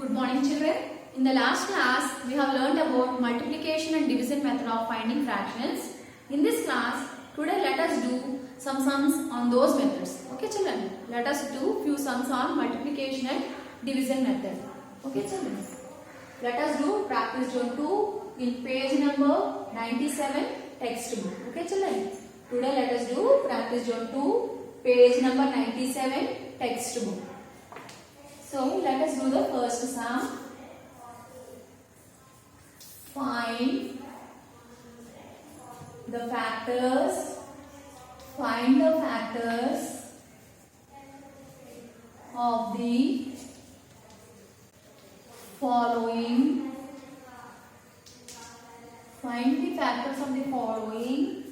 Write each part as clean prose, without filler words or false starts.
Good morning children. In the last class, we have learned about multiplication and division method of finding fractions. In this class, today let us do some sums on those methods. Okay children, let us do few sums on multiplication and division method. Okay children, let us do practice zone 2 in page number 97 textbook. Okay children, today let us do practice zone 2 page number 97 textbook. So let us do the first sum. Find the factors. Find the factors of the following. Find the factors of the following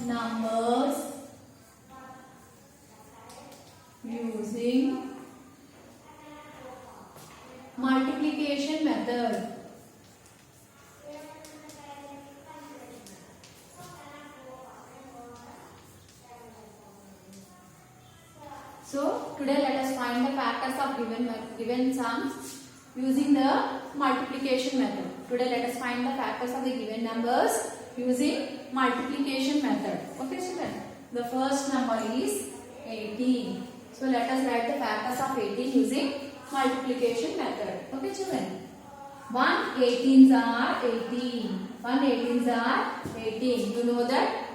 numbers using multiplication method. So today let us find the factors of given sums using the multiplication method. Today let us find the factors of the given numbers using multiplication method. Okay children, the first number is 18. So let us write the factors of 18 using multiplication method. Okay children, 1 18s are 18. 1 18s are 18. You know that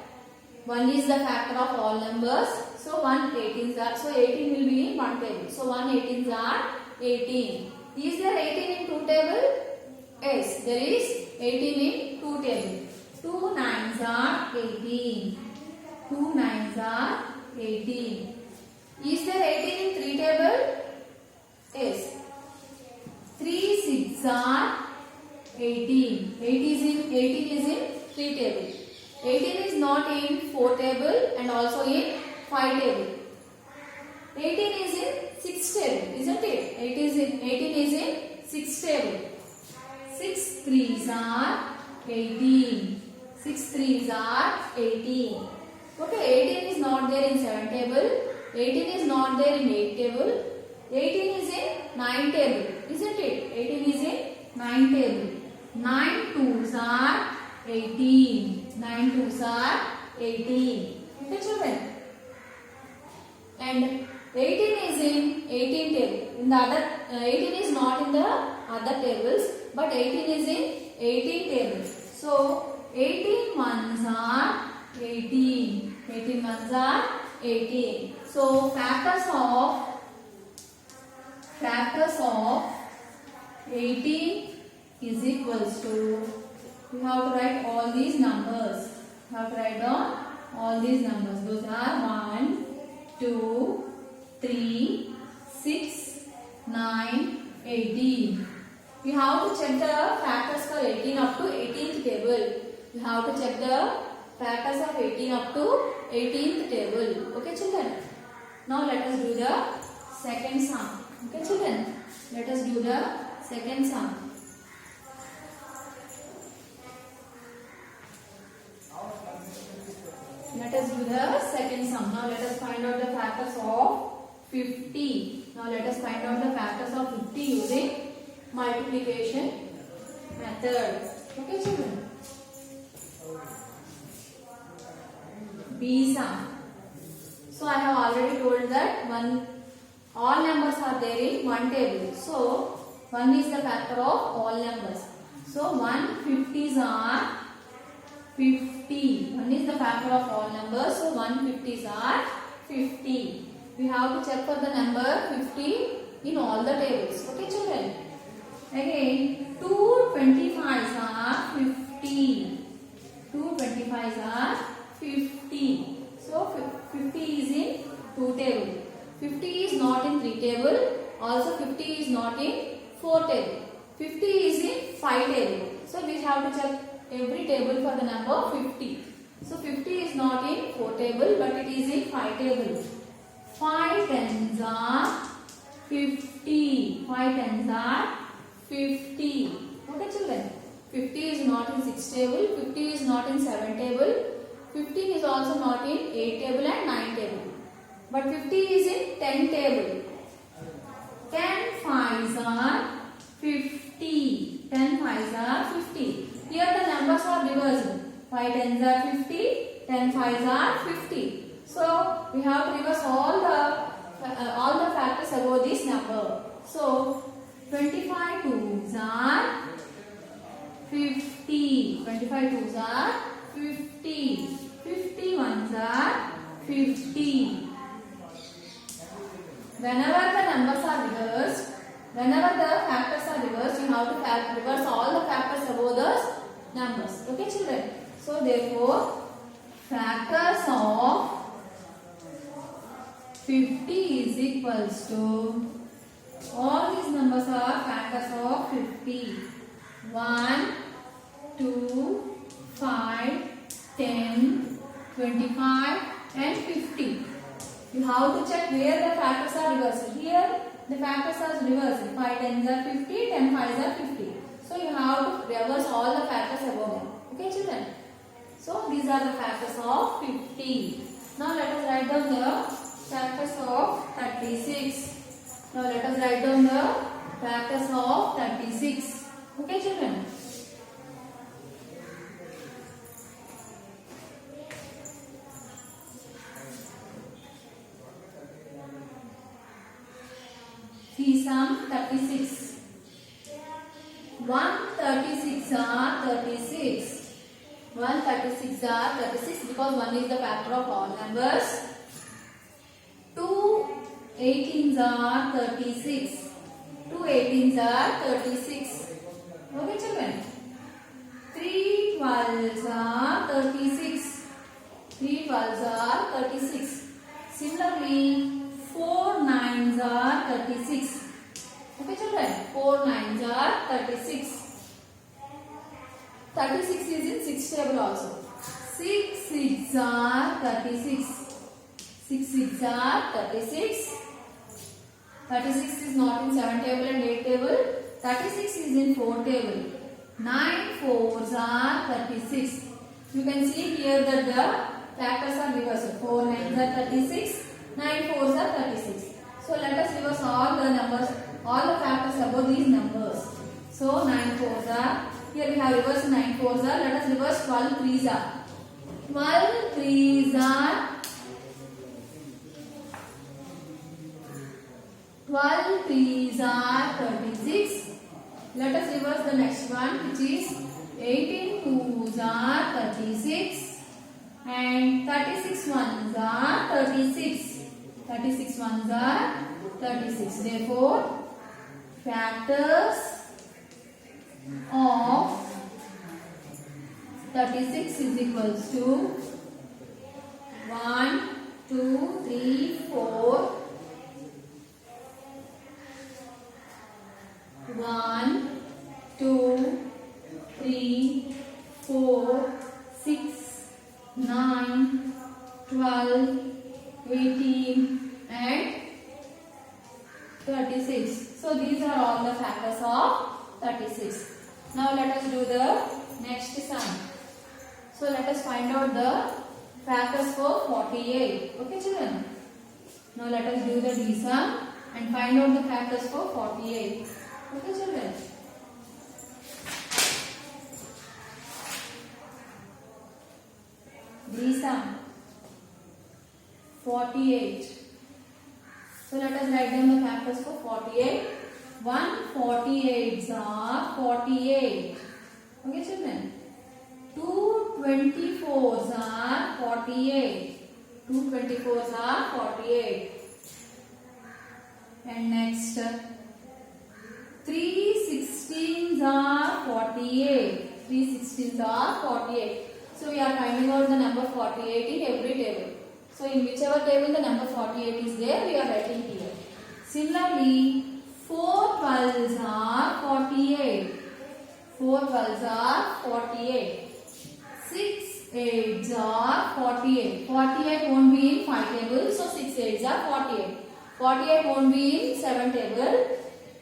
1 is the factor of all numbers. So 1 18s are, so 18 will be in one table. So 1 18s are 18. Is there 18 in 2 table? Yes, there is 18 in 2 table. 2 9s are 18. 2 9s are 18. Is there 18 in 3 table? Yes. 3 6 are 18. 18 is in 3 table. 18 is not in 4 table and also in 5 table. 18 is in 6 table, isn't it? 18 is in 6 table. 6 3s are 18. 6 3s are 18. Okay, 18 is not there in 7 table. 18 is not there in 8 table. 18 is in 9 table, isn't it? 18 is in 9 table. 9 2s are 18. 9 2s are 18. Okay children? And 18 is in 18 table. In the other 18 is not in the other tables, but 18 is in 18 tables. So 18 ones are 18. 18 ones are 18. So factors of 18 is equals to, you have to write all these numbers. You have to write down all these numbers. Those are 1, 2, 3, 6, 9, 18. We have to check the factors for 18 up to 18th table. You have to check the factors of 18 up to 18th table. Okay children? Now let us do the second sum. Okay children? Let us do the second sum. Let us do the second sum. Now let us find out the factors of 50. Now let us find out the factors of 50 using multiplication method. Okay children? B sum. So I have already told that all numbers are there in one table. So 1 is the factor of all numbers. So 150s are 50. 1 is the factor of all numbers. So 150s are 50. We have to check for the number 50 in all the tables. Okay children? Again 2 25s are 50. 2 25s are 50. So 50 is in 2 table. 50 is not in 3 table. Also 50 is not in 4 table. 50 is in 5 table. So we have to check every table for the number 50. So 50 is not in 4 table but it is in 5 table. 5 tens are 50. 5 tens are 50. Okay children? 50 is not in 6 table. 50 is not in 7 table. 15 is also not in 8 table and 9 table. But 50 is in 10 table. 10 5s are 50. 5 tens are 50, 10 fives are 50. So we have to reverse all the factors above this number. So 25 twos are 50. 25 twos are 50. 50 ones are 50. Whenever the numbers are reversed, whenever the factors are reversed, you have to reverse all the factors above those numbers. Okay, children? So therefore, factors of 50 is equals to, all these numbers are factors of 50. 1, 2, 5, 10, 25 and 50. You have to check where the factors are reversed. Here the factors are reversed. 5 tens are 50, 10 fives are 50. So you have to reverse all the factors above them. Okay, children? So these are the factors of 50. Now let us write down the factors of 36. Now let us write down the factors of 36. Okay, children? See sum 36. 136 are 36. 136 are 36 because 1 is the factor of all numbers. 2 18s are 36. 2 18s are 36. Okay, children? 3 12s are 36. 3 12s are 36. Similarly, 4 9s are 36. Okay, children? 4 9s are 36. 36 is in 6 table also. 6 6 are 36. 6 6 are 36. 36 is not in 7 table and 8 table. 36 is in 4 table. 9 4s are 36. You can see here that the factors are reversed. 4 9s are 36. 9 4s are 36. So let us reverse all the numbers, all the factors above these numbers. So 9 4s are, here we have reversed 9 4s are, let us reverse 12 3s are. 12 3s are 12 3s are 36. Let us reverse the next one, which is 18 2s are 36 and 36 1s are 36. 36 ones are 36. Therefore, factors of 36 is equals to 1, 2, 3, 4. 1, 2, 3, 4, 6, 9, 12, 18 and 36. So these are all the factors of 36. Now let us do the next sum. So let us find out the factors for 48. Okay, children? Now let us do the D sum and find out the factors for 48. Okay, children? D sum 48. So let us write down the factors for 48. 148s are 48. Okay, children? 224s are 48. 224s are 48. And next, 316s are 48. 316s are 48. So we are finding out the number 48 in every table. So in whichever table the number 48 is there, we are writing here. Similarly, 4 12s are 48. 4 12s are 48. 6 8s are 48. 48 won't be in 5 tables, so 6 8s are 48. 48 won't be in 7 table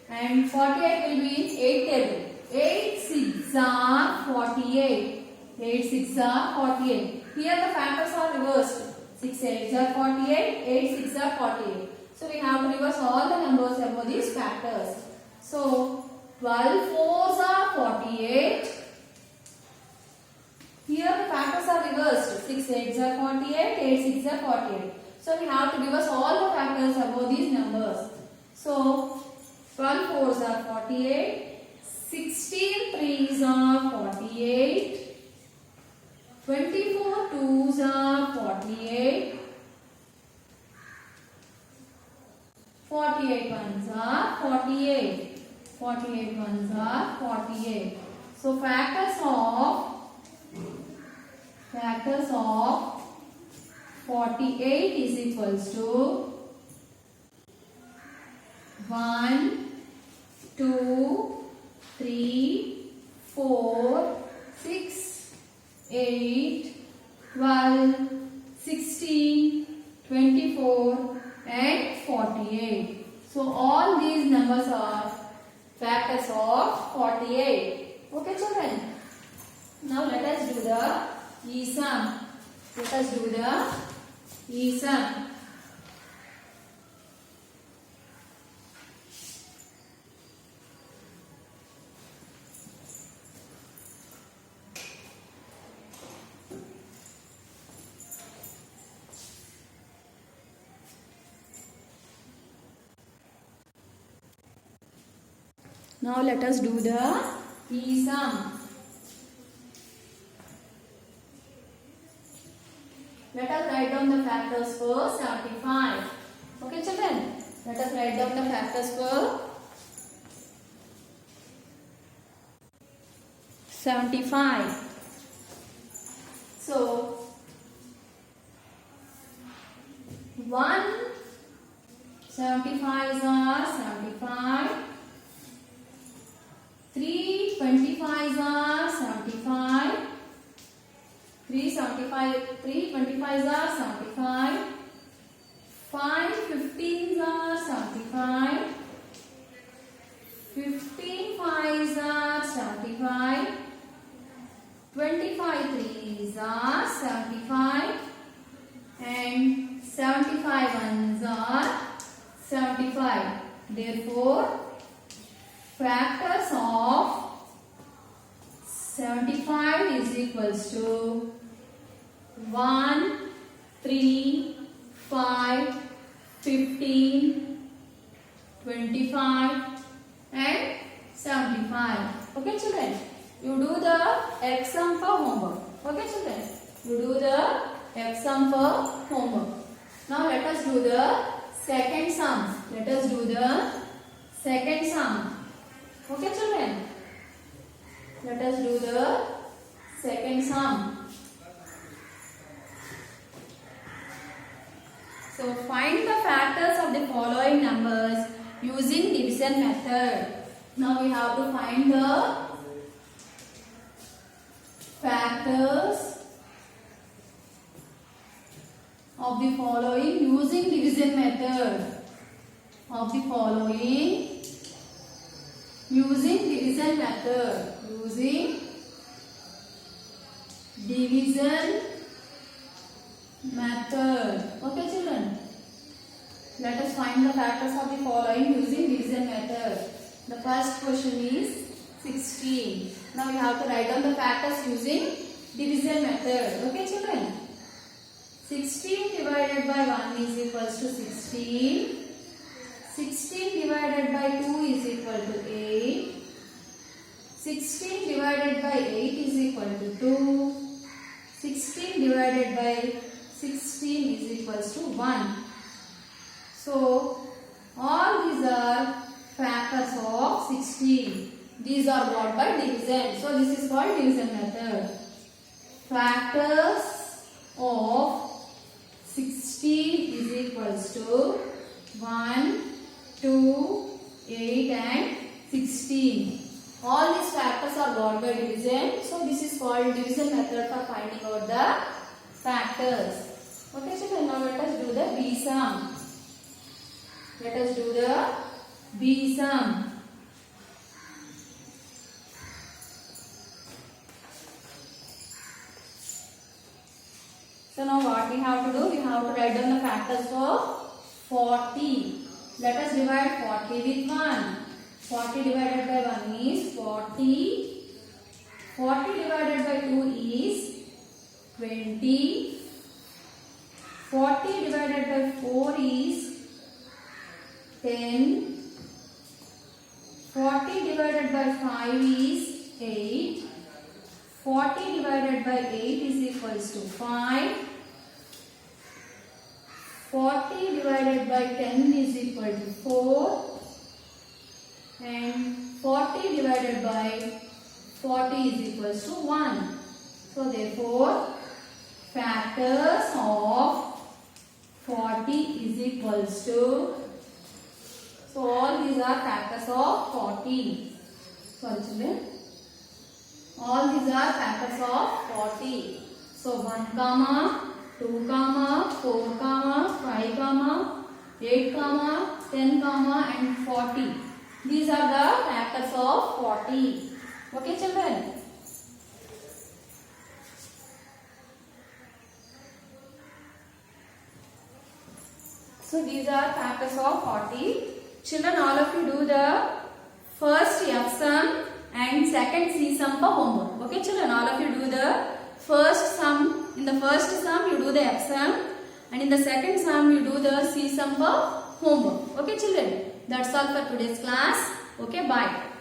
and 48 will be in 8 table. 8 6 are 48. 8 6 are 48. Here the factors are reversed. 6 8s are 48, 8 6 are 48. So we have to reverse all the numbers above these factors. So 12 4s are 48. Here here the factors are reversed. 6 8s are 48, 8 6s are 48. So we have to give us all the factors above these numbers. So 12 4s are 48, 16 3s are 48, 24 2s are 48, 48 ones are 48, 48 ones are 48. So factors of 48 is equals to 1, 2, 3, 4, 6, 8, 12, 16, 24 and 48. So all these numbers are factors of 48. Okay children. Now let us do the e-sum. Let us do the e-sum. Now let us do the e-sum. Let us write down the factors for 75. Okay children, let us write down the factors for 75. So 1 75s are 75, 3 25s are 75, 3 25s are 75, 5 15s are 75, 15 5s are 75, 25 3s are 75 and 75 ones are 75. Therefore, factors of 75 is equals to 1, 3, 5, 15, 25 and 75. Okay children, you do the exam for homework. Okay children, you do the exam for homework. Now let us do the second sum. Let us do the second sum. Okay children, let us do the second sum. So find the factors of the following numbers using division method. Now we have to find the factors of the following using division method. Of the following using division method. Using division method. Okay children, let us find the factors of the following using division method. The first question is 16. Now we have to write down the factors using division method. Okay children, 16 divided by 1 is equals to 16. 16 divided by 2 is equal to 8. 16 divided by 8 is equal to 2. 16 divided by 16 is equals to 1. So, all these are factors of 16. These are got by division. So, this is called division method. Factors of 16 is equals to 1, 2, 8 and 16. All these factors are got by division. So, this is called division method for finding out the factors. Okay, so now let us do the B sum. Let us do the B sum. So now what we have to do? We have to write down the factors for 40. Let us divide 40 with 1. 40 divided by 1 is 40. 40 divided by 2 is 20. 40 divided by 4 is 10. 40 divided by 5 is 8. 40 divided by 8 is equals to 5. 40 divided by 10 is equal to 4. And 40 divided by 40 is equals to 1. So therefore, factors of 40 is equals to, so all these are factors of 40. Sorry children. All these are factors of 40. So 1 comma, 2 comma, 4 comma, 5 comma, 8 comma, 10 comma and 40. These are the factors of 40. Okay children. So these are factors of 40. Children, all of you do the first F sum and second C sum for homework. Okay children, all of you do the first sum. In the first sum you do the F sum and in the second sum you do the C sum for homework. Okay children, that's all for today's class. Okay, bye.